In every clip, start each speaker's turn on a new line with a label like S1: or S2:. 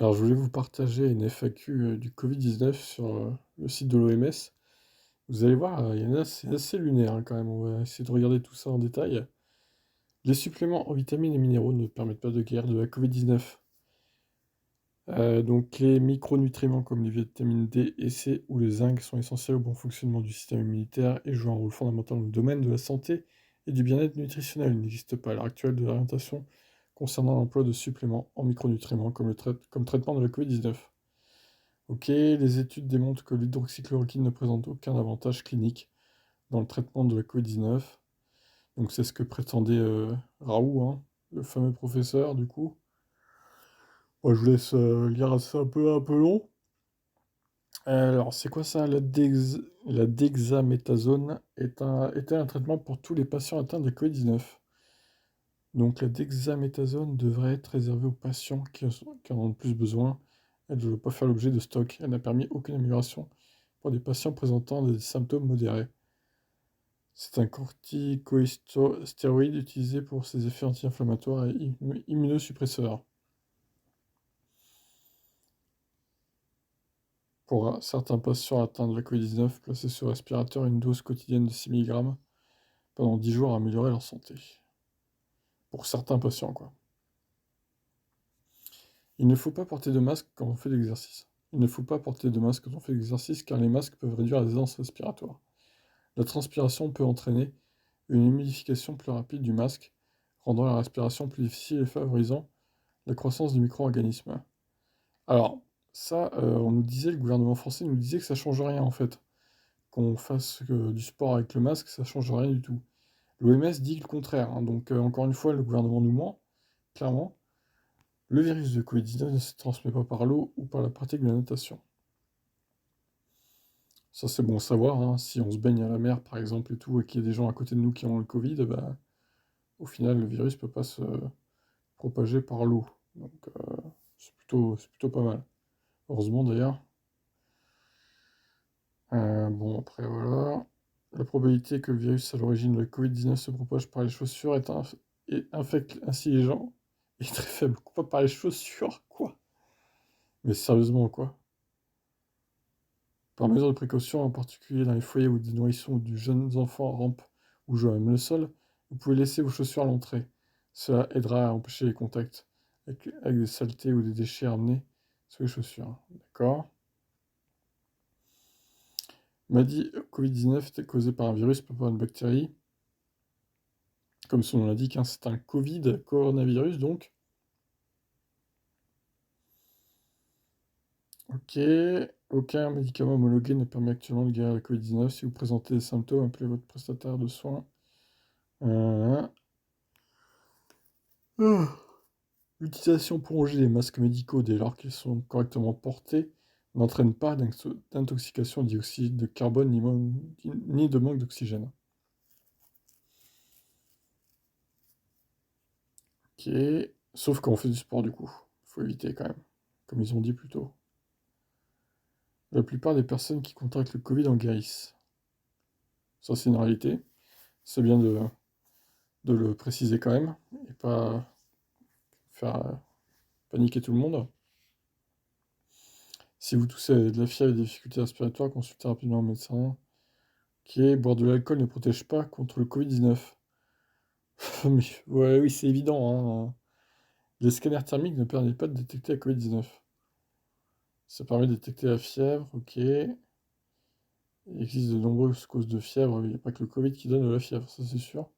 S1: Alors, je voulais vous partager une FAQ du Covid-19 sur le site de l'OMS. Vous allez voir, il y en a, c'est assez lunaire hein, quand même. On va essayer de regarder tout ça en détail. Les suppléments en vitamines et minéraux ne permettent pas de guérir de la Covid-19. Donc, les micronutriments comme les vitamines D et C ou le zinc sont essentiels au bon fonctionnement du système immunitaire et jouent un rôle fondamental dans le domaine de la santé et du bien-être nutritionnel. Il n'existe pas à l'heure actuelle de orientation concernant l'emploi de suppléments en micronutriments comme traitement de la Covid-19. Ok, les études démontrent que l'hydroxychloroquine ne présente aucun avantage clinique dans le traitement de la Covid-19. Donc c'est ce que prétendait Raoult, hein, le fameux professeur du coup. Moi, je vous laisse lire ça un peu long. Alors c'est quoi ça? La dexaméthasone était un traitement pour tous les patients atteints de Covid-19. Donc la dexaméthasone devrait être réservée aux patients qui en ont le plus besoin. Elle ne doit pas faire l'objet de stock. Elle n'a permis aucune amélioration pour des patients présentant des symptômes modérés. C'est un corticostéroïde utilisé pour ses effets anti-inflammatoires et immunosuppresseurs. Pour certains patients atteints de la Covid-19, placés sur respirateur, une dose quotidienne de 6 mg pendant 10 jours a amélioré leur santé. Pour certains patients, quoi. Il ne faut pas porter de masque quand on fait l'exercice. Il ne faut pas porter de masque quand on fait l'exercice car les masques peuvent réduire les aisance respiratoire. La transpiration peut entraîner une humidification plus rapide du masque, rendant la respiration plus difficile et favorisant la croissance du micro-organisme. Alors, ça, on nous disait, le gouvernement français nous disait que ça change rien en fait. Qu'on fasse du sport avec le masque, ça change rien du tout. L'OMS dit le contraire, hein, donc encore une fois, le gouvernement nous ment, clairement. Le virus de Covid-19 ne se transmet pas par l'eau ou par la pratique de la natation. Ça, c'est bon à savoir, hein. Si on se baigne à la mer, par exemple, et tout, et qu'il y a des gens à côté de nous qui ont le Covid, bah, au final, le virus peut pas se propager par l'eau. Donc, c'est plutôt pas mal. Heureusement, d'ailleurs. Bon, après, voilà. La probabilité que le virus à l'origine de la Covid-19 se propage par les chaussures et infecte ainsi les gens est très faible. Quoi, par les chaussures? Quoi? Mais sérieusement, quoi? Par mesure de précaution, en particulier dans les foyers où des nourrissons ou de jeunes enfants rampent ou jouent à même le sol, vous pouvez laisser vos chaussures à l'entrée. Cela aidera à empêcher les contacts avec des saletés ou des déchets ramenés sur les chaussures. D'accord? M'a dit Covid-19 était causé par un virus, pas par une bactérie. Comme son nom l'indique, hein, c'est un Covid, coronavirus donc. Ok. Aucun médicament homologué ne permet actuellement de guérir la Covid-19. Si vous présentez des symptômes, appelez votre prestataire de soins. Euh, ah. L'utilisation prolongée des masques médicaux dès lors qu'ils sont correctement portés n'entraîne pas d'intoxication au dioxyde de carbone ni de manque d'oxygène. Ok. Sauf quand on fait du sport du coup. Faut éviter quand même. Comme ils ont dit plus tôt. La plupart des personnes qui contractent le Covid en guérissent. Ça, c'est une réalité. C'est bien de le préciser quand même, et pas faire paniquer tout le monde. Si vous toussez avec de la fièvre et des difficultés respiratoires, consultez rapidement un médecin. Ok, boire de l'alcool ne protège pas contre le Covid-19. Mais, ouais, oui, c'est évident, hein. Les scanners thermiques ne permettent pas de détecter la Covid-19. Ça permet de détecter la fièvre, ok. Il existe de nombreuses causes de fièvre, il n'y a pas que le Covid qui donne de la fièvre, ça c'est sûr.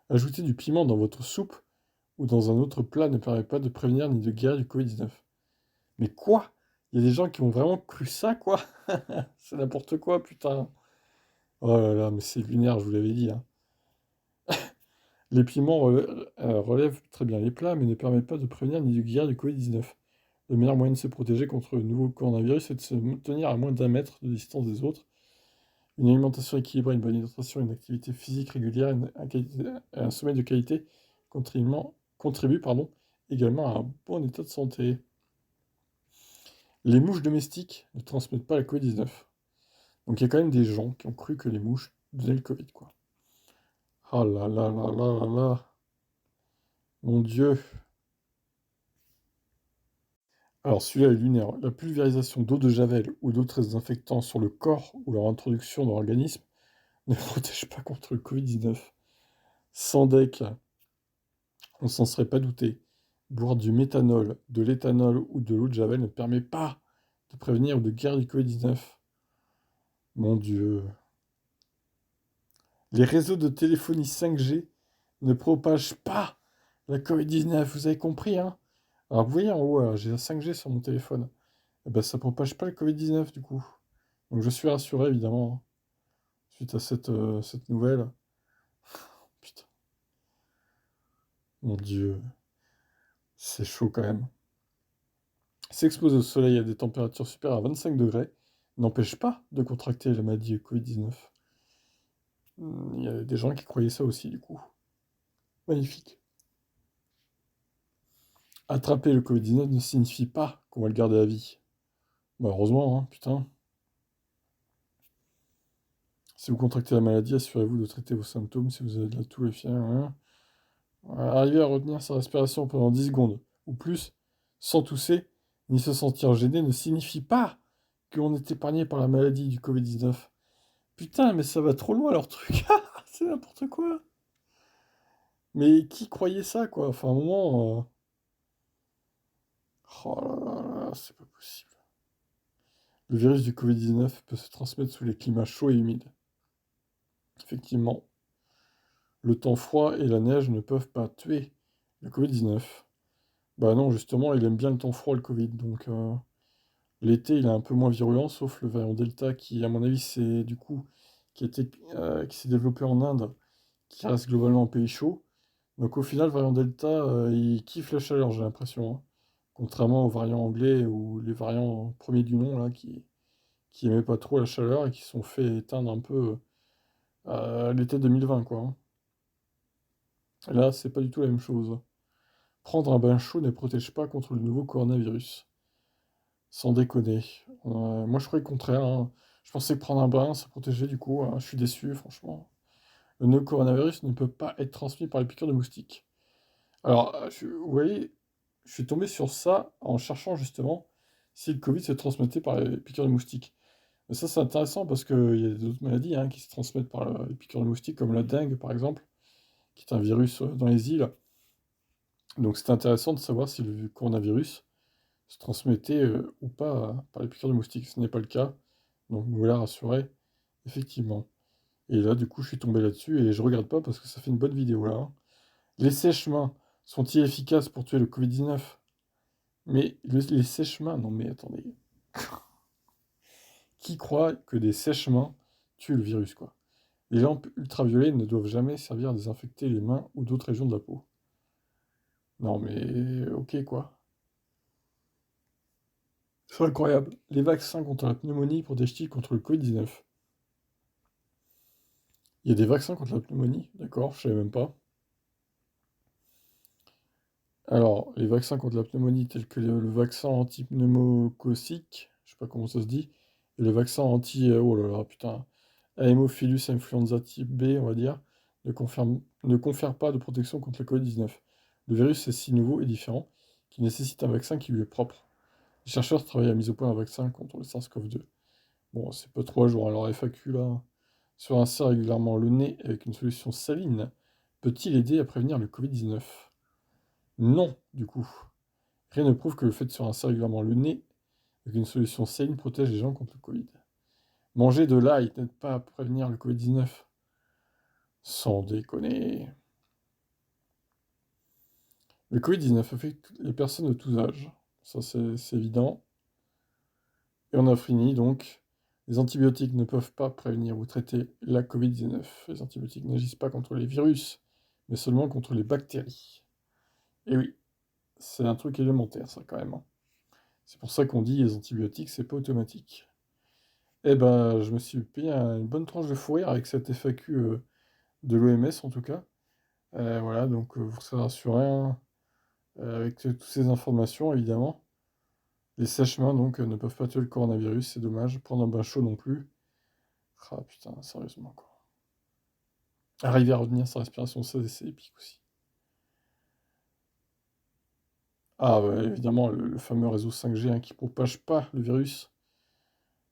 S1: Ajouter du piment dans votre soupe ou dans un autre plat ne permet pas de prévenir ni de guérir du Covid-19. Mais quoi? Il y a des gens qui ont vraiment cru ça, quoi? C'est n'importe quoi, putain. Oh là là, mais c'est lunaire, je vous l'avais dit, hein. Les piments relèvent très bien les plats, mais ne permettent pas de prévenir ni de guérir du Covid-19. Le meilleur moyen de se protéger contre le nouveau coronavirus est de se tenir à moins d'1 mètre de distance des autres. Une alimentation équilibrée, une bonne hydratation, une activité physique régulière, un sommeil de qualité contribuent également à un bon état de santé. Les mouches domestiques ne transmettent pas la Covid-19. Donc il y a quand même des gens qui ont cru que les mouches donnaient le Covid, quoi. Ah là là là là là là. Mon Dieu. Alors celui-là est lunaire. La pulvérisation d'eau de javel ou d'autres désinfectants sur le corps ou leur introduction dans l'organisme ne protège pas contre le Covid-19. Sans deck, on s'en serait pas douté. Boire du méthanol, de l'éthanol ou de l'eau de javel ne permet pas de prévenir ou de guérir du Covid-19. Mon Dieu. Les réseaux de téléphonie 5G ne propagent pas la Covid-19, vous avez compris, hein? Alors vous voyez en haut, j'ai la 5G sur mon téléphone. Eh ben, ça propage pas le Covid-19 du coup. Donc je suis rassuré évidemment, hein, suite à cette nouvelle. Putain, mon Dieu, c'est chaud quand même. S'exposer au soleil à des températures supérieures à 25 degrés n'empêche pas de contracter la maladie Covid-19. Il y a des gens qui croyaient ça aussi du coup. Magnifique. Attraper le Covid-19 ne signifie pas qu'on va le garder à vie. Bah heureusement, hein, putain. Si vous contractez la maladie, assurez-vous de traiter vos symptômes si vous avez de la toux et fièvre. Hein. Arriver à retenir sa respiration pendant 10 secondes ou plus, sans tousser, ni se sentir gêné, ne signifie pas qu'on est épargné par la maladie du Covid-19. Putain, mais ça va trop loin leur truc. C'est n'importe quoi. Mais qui croyait ça, quoi? Enfin, à un moment. Oh là là, c'est pas possible. Le virus du Covid-19 peut se transmettre sous les climats chauds et humides. Effectivement, le temps froid et la neige ne peuvent pas tuer le Covid-19. Bah non, justement, il aime bien le temps froid, le Covid. Donc, l'été, il est un peu moins virulent, sauf le variant Delta qui, à mon avis, c'est du coup, qui s'est développé en Inde, qui reste globalement un pays chaud. Donc au final, le variant Delta, il kiffe la chaleur, j'ai l'impression, hein. Contrairement aux variants anglais ou les variants premiers du nom, là, qui aimaient pas trop la chaleur et qui se sont fait éteindre un peu l'été 2020, quoi, hein. Et là, c'est pas du tout la même chose. Prendre un bain chaud ne protège pas contre le nouveau coronavirus. Sans déconner. Moi, je croyais le contraire, hein. Je pensais que prendre un bain, ça protégeait du coup, hein. Je suis déçu, franchement. Le nouveau coronavirus ne peut pas être transmis par les piqûres de moustiques. Alors, vous voyez, je suis tombé sur ça en cherchant justement si le Covid se transmettait par les piqûres de moustiques. Mais ça, c'est intéressant parce qu'il y a d'autres maladies, hein, qui se transmettent par les piqûres de moustiques, comme la dengue par exemple, qui est un virus dans les îles. Donc, c'est intéressant de savoir si le coronavirus se transmettait ou pas par les piqûres de moustiques. Ce n'est pas le cas. Donc, nous voilà rassurés, effectivement. Et là, du coup, je suis tombé là-dessus et je regarde pas parce que ça fait une bonne vidéo là, hein. Les sèche-mains sont-ils efficaces pour tuer le Covid-19? Mais les sèche-mains, non mais attendez. Qui croit que des sèche-mains tuent le virus, quoi? Les lampes ultraviolets ne doivent jamais servir à désinfecter les mains ou d'autres régions de la peau. Non mais ok quoi. C'est incroyable. Les vaccins contre la pneumonie protègent-ils contre le Covid-19? Il y a des vaccins contre la pneumonie? D'accord, je savais même pas. Alors, les vaccins contre la pneumonie tels que le vaccin anti-pneumococcique, je sais pas comment ça se dit, et le vaccin anti, oh là là, putain, Haemophilus influenza type B, on va dire, ne confèrent pas de protection contre le Covid-19. Le virus est si nouveau et différent qu'il nécessite un vaccin qui lui est propre. Les chercheurs travaillent à la mise au point d'un vaccin contre le SARS-CoV-2. Bon, c'est pas 3 jours, alors FAQ là. Se rincer régulièrement le nez avec une solution saline peut-il aider à prévenir le Covid-19? Non, du coup. Rien ne prouve que le fait de se rincer régulièrement le nez avec une solution saine protège les gens contre le Covid. Manger de l'ail n'aide pas à prévenir le Covid-19. Sans déconner. Le Covid-19 affecte les personnes de tous âges. Ça, c'est évident. Et on a fini donc. Les antibiotiques ne peuvent pas prévenir ou traiter la Covid-19. Les antibiotiques n'agissent pas contre les virus, mais seulement contre les bactéries. Et oui, c'est un truc élémentaire, ça, quand même, hein. C'est pour ça qu'on dit les antibiotiques, c'est pas automatique. Eh ben, je me suis payé une bonne tranche de fou rire avec cette FAQ de l'OMS, en tout cas. Voilà, donc vous serez rassurés, hein, avec toutes ces informations, évidemment. Les sèche-mains, donc, ne peuvent pas tuer le coronavirus, c'est dommage. Prendre un bain chaud non plus. Ah putain, sérieusement, quoi. Arriver à retenir sa respiration, ça, c'est épique aussi. Ah ouais, évidemment, le fameux réseau 5G hein, qui propage pas le virus.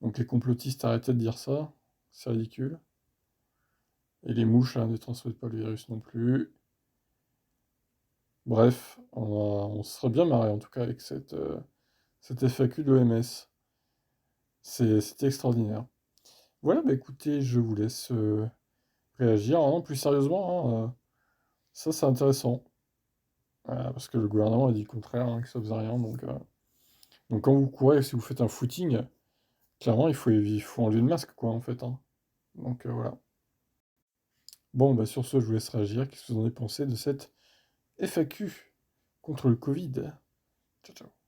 S1: Donc les complotistes, arrêtez de dire ça, c'est ridicule. Et les mouches hein, ne transmettent pas le virus non plus. Bref, on se serait bien marré en tout cas avec cette FAQ de l'OMS. C'était extraordinaire. Voilà, bah écoutez, je vous laisse réagir. Non, plus sérieusement, hein, ça c'est intéressant. Parce que le gouvernement a dit le contraire, hein, que ça faisait rien. Donc quand vous courez, si vous faites un footing, clairement il faut enlever le masque, quoi, en fait. Hein. Donc voilà. Bon, bah sur ce, je vous laisse réagir. Qu'est-ce que vous en avez pensé de cette FAQ contre le Covid? Ciao, ciao.